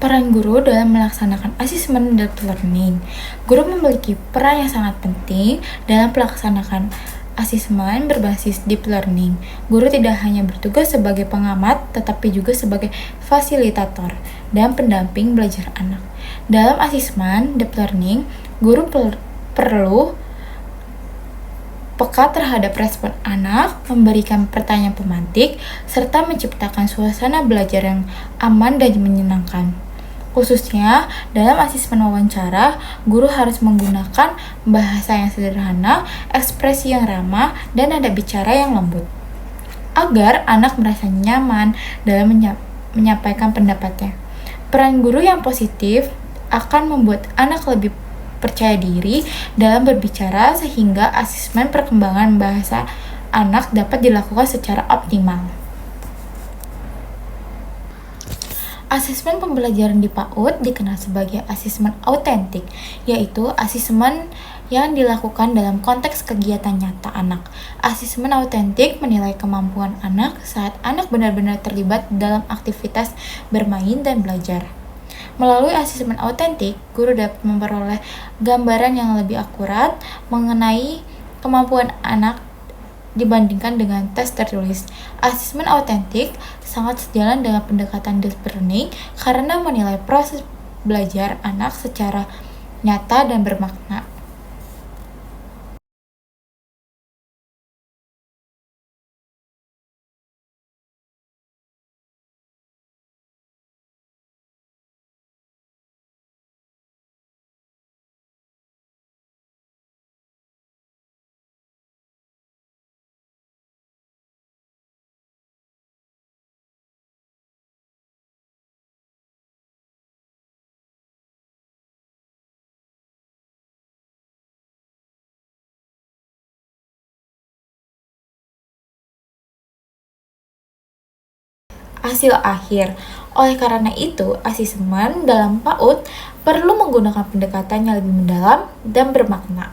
Peran guru dalam melaksanakan asesmen deep learning. Guru memiliki peran yang sangat penting dalam pelaksanaan asesmen berbasis deep learning. Guru tidak hanya bertugas sebagai pengamat, tetapi juga sebagai fasilitator dan pendamping belajar anak. Dalam asesmen deep learning, guru perlu peka terhadap respon anak, memberikan pertanyaan pemantik, serta menciptakan suasana belajar yang aman dan menyenangkan. Khususnya dalam asesmen wawancara, guru harus menggunakan bahasa yang sederhana, ekspresi yang ramah, dan nada bicara yang lembut, agar anak merasa nyaman dalam menyampaikan pendapatnya. Peran guru yang positif akan membuat anak lebih percaya diri dalam berbicara sehingga asesmen perkembangan bahasa anak dapat dilakukan secara optimal. Asesmen pembelajaran di PAUD dikenal sebagai asesmen autentik, yaitu asesmen yang dilakukan dalam konteks kegiatan nyata anak. Asesmen autentik menilai kemampuan anak saat anak benar-benar terlibat dalam aktivitas bermain dan belajar. Melalui asesmen autentik, guru dapat memperoleh gambaran yang lebih akurat mengenai kemampuan anak dibandingkan dengan tes tertulis. Asesmen autentik sangat sejalan dengan pendekatan deep learning karena menilai proses belajar anak secara nyata dan bermakna. Hasil akhir. Oleh karena itu, asesmen dalam PAUD perlu menggunakan pendekatan yang lebih mendalam dan bermakna.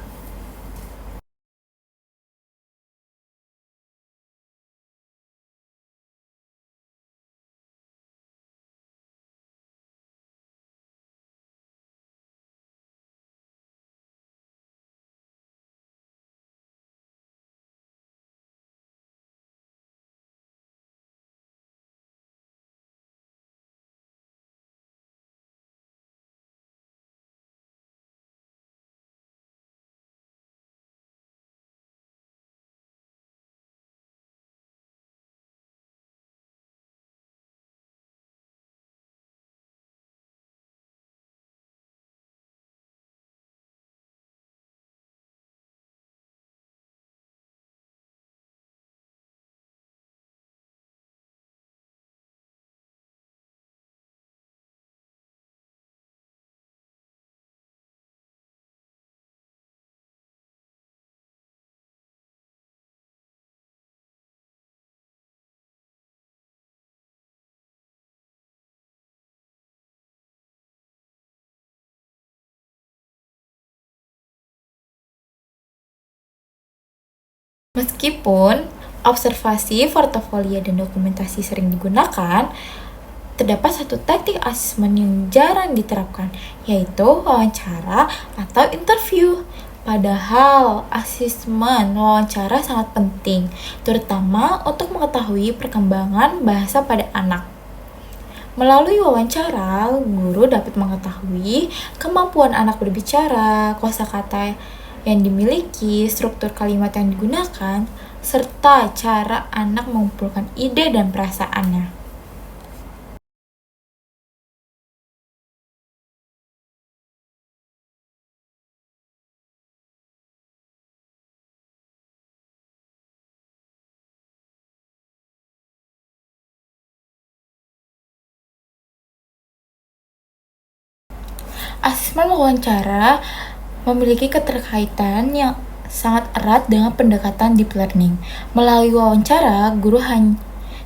Meskipun observasi, portofolio, dan dokumentasi sering digunakan, terdapat satu teknik asesmen yang jarang diterapkan, yaitu wawancara atau interview. Padahal asesmen wawancara sangat penting, terutama untuk mengetahui perkembangan bahasa pada anak. Melalui wawancara, guru dapat mengetahui kemampuan anak berbicara, kosakata yang dimiliki, struktur kalimat yang digunakan, serta cara anak mengumpulkan ide dan perasaannya. Asesmen wawancara memiliki keterkaitan yang sangat erat dengan pendekatan deep learning. Melalui wawancara, guru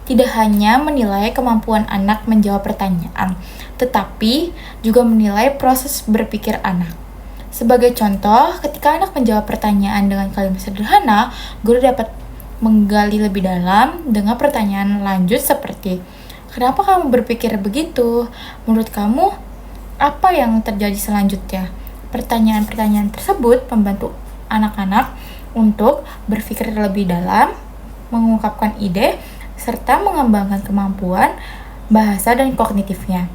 tidak hanya menilai kemampuan anak menjawab pertanyaan, tetapi juga menilai proses berpikir anak. Sebagai contoh, ketika anak menjawab pertanyaan dengan kalimat sederhana, guru dapat menggali lebih dalam dengan pertanyaan lanjut seperti, Kenapa kamu berpikir begitu? Menurut kamu, apa yang terjadi selanjutnya? Pertanyaan-pertanyaan tersebut membantu anak-anak untuk berpikir lebih dalam, mengungkapkan ide, serta mengembangkan kemampuan bahasa dan kognitifnya.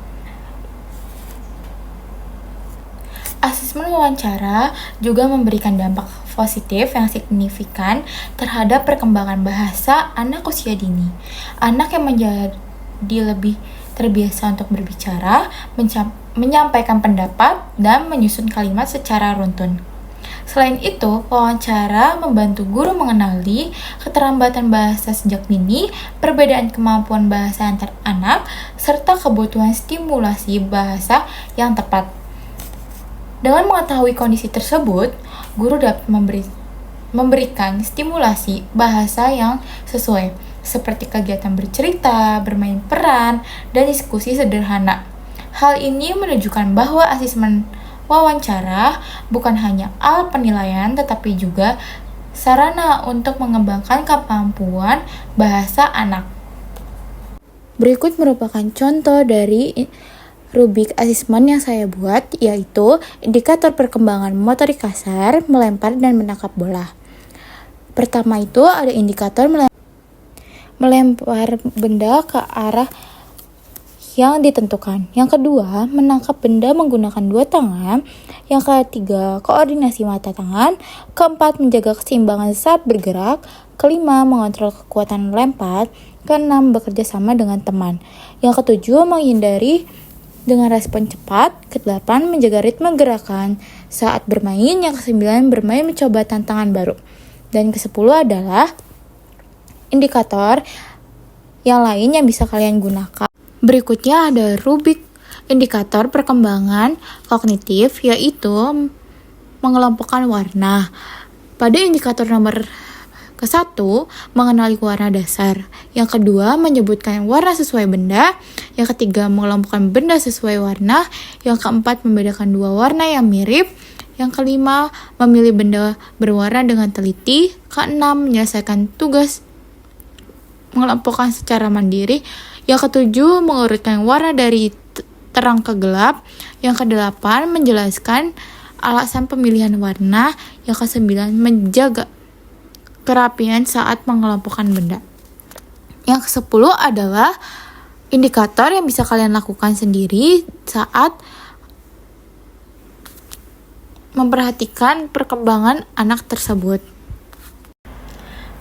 Asesmen wawancara juga memberikan dampak positif yang signifikan terhadap perkembangan bahasa anak usia dini. Anak yang menjadi lebih terbiasa untuk berbicara, menyampaikan pendapat, dan menyusun kalimat secara runtun. Selain itu, wawancara membantu guru mengenali keterlambatan bahasa sejak dini, perbedaan kemampuan bahasa antar anak, serta kebutuhan stimulasi bahasa yang tepat. Dengan mengetahui kondisi tersebut, guru dapat memberikan stimulasi bahasa yang sesuai, seperti kegiatan bercerita, bermain peran, dan diskusi sederhana. Hal ini menunjukkan bahwa asesmen wawancara bukan hanya alat penilaian, tetapi juga sarana untuk mengembangkan kemampuan bahasa anak. Berikut merupakan contoh dari rubrik asesmen yang saya buat, yaitu indikator perkembangan motorik kasar, melempar, dan menangkap bola. Pertama itu ada indikator melempar benda ke arah yang ditentukan. Yang kedua, menangkap benda menggunakan dua tangan. Yang ketiga, koordinasi mata tangan. Keempat, menjaga keseimbangan saat bergerak. Kelima, mengontrol kekuatan melempar. Keenam, bekerja sama dengan teman. Yang ketujuh, menghindari dengan respon cepat. Kedelapan, menjaga ritme gerakan saat bermain. Yang kesembilan, bermain mencoba tantangan baru. Dan kesepuluh adalah indikator yang lain yang bisa kalian gunakan. Berikutnya ada rubrik indikator perkembangan kognitif, yaitu mengelompokkan warna. Pada indikator nomor ke-1, mengenali warna dasar. Yang kedua, menyebutkan warna sesuai benda. Yang ketiga, mengelompokkan benda sesuai warna. Yang keempat, membedakan dua warna yang mirip. Yang kelima, memilih benda berwarna dengan teliti. Keenam, menyelesaikan tugas mengelompokkan secara mandiri. Yang ketujuh, mengurutkan warna dari terang ke gelap. Yang kedelapan, menjelaskan alasan pemilihan warna. Yang kesembilan, menjaga kerapian saat mengelompokkan benda. Yang ke-10 adalah indikator yang bisa kalian lakukan sendiri saat memperhatikan perkembangan anak tersebut.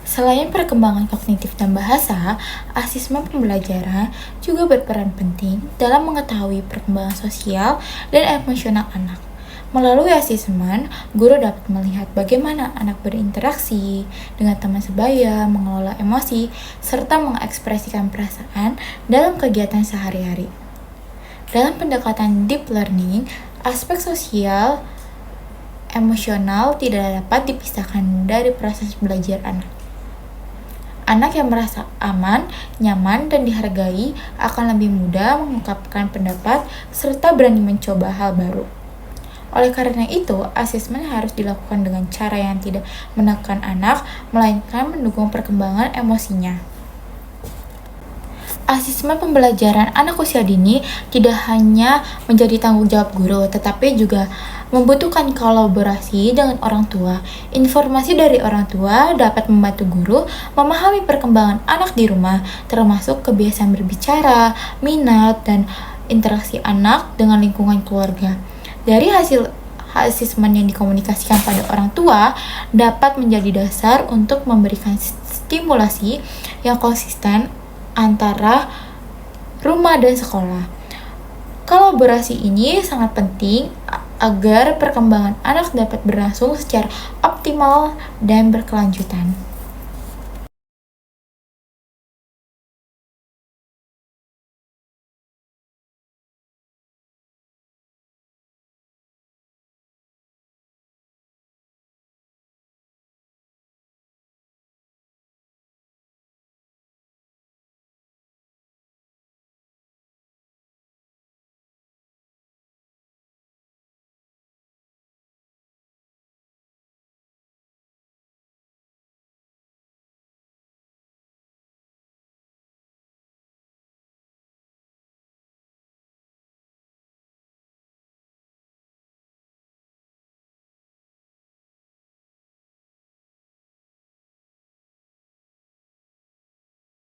Selain perkembangan kognitif dan bahasa, asesmen pembelajaran juga berperan penting dalam mengetahui perkembangan sosial dan emosional anak. Melalui asesmen, guru dapat melihat bagaimana anak berinteraksi dengan teman sebaya, mengelola emosi, serta mengekspresikan perasaan dalam kegiatan sehari-hari. Dalam pendekatan deep learning, aspek sosial emosional tidak dapat dipisahkan dari proses belajar anak. Anak yang merasa aman, nyaman, dan dihargai akan lebih mudah mengungkapkan pendapat serta berani mencoba hal baru. Oleh karena itu, asesmen harus dilakukan dengan cara yang tidak menekan anak, melainkan mendukung perkembangan emosinya. Asesmen pembelajaran anak usia dini tidak hanya menjadi tanggung jawab guru, tetapi juga membutuhkan kolaborasi dengan orang tua. Informasi dari orang tua dapat membantu guru memahami perkembangan anak di rumah, termasuk kebiasaan berbicara, minat, dan interaksi anak dengan lingkungan keluarga. Dari hasil asesmen yang dikomunikasikan pada orang tua dapat menjadi dasar untuk memberikan stimulasi yang konsisten antara rumah dan sekolah. Kolaborasi ini sangat penting agar perkembangan anak dapat berlangsung secara optimal dan berkelanjutan.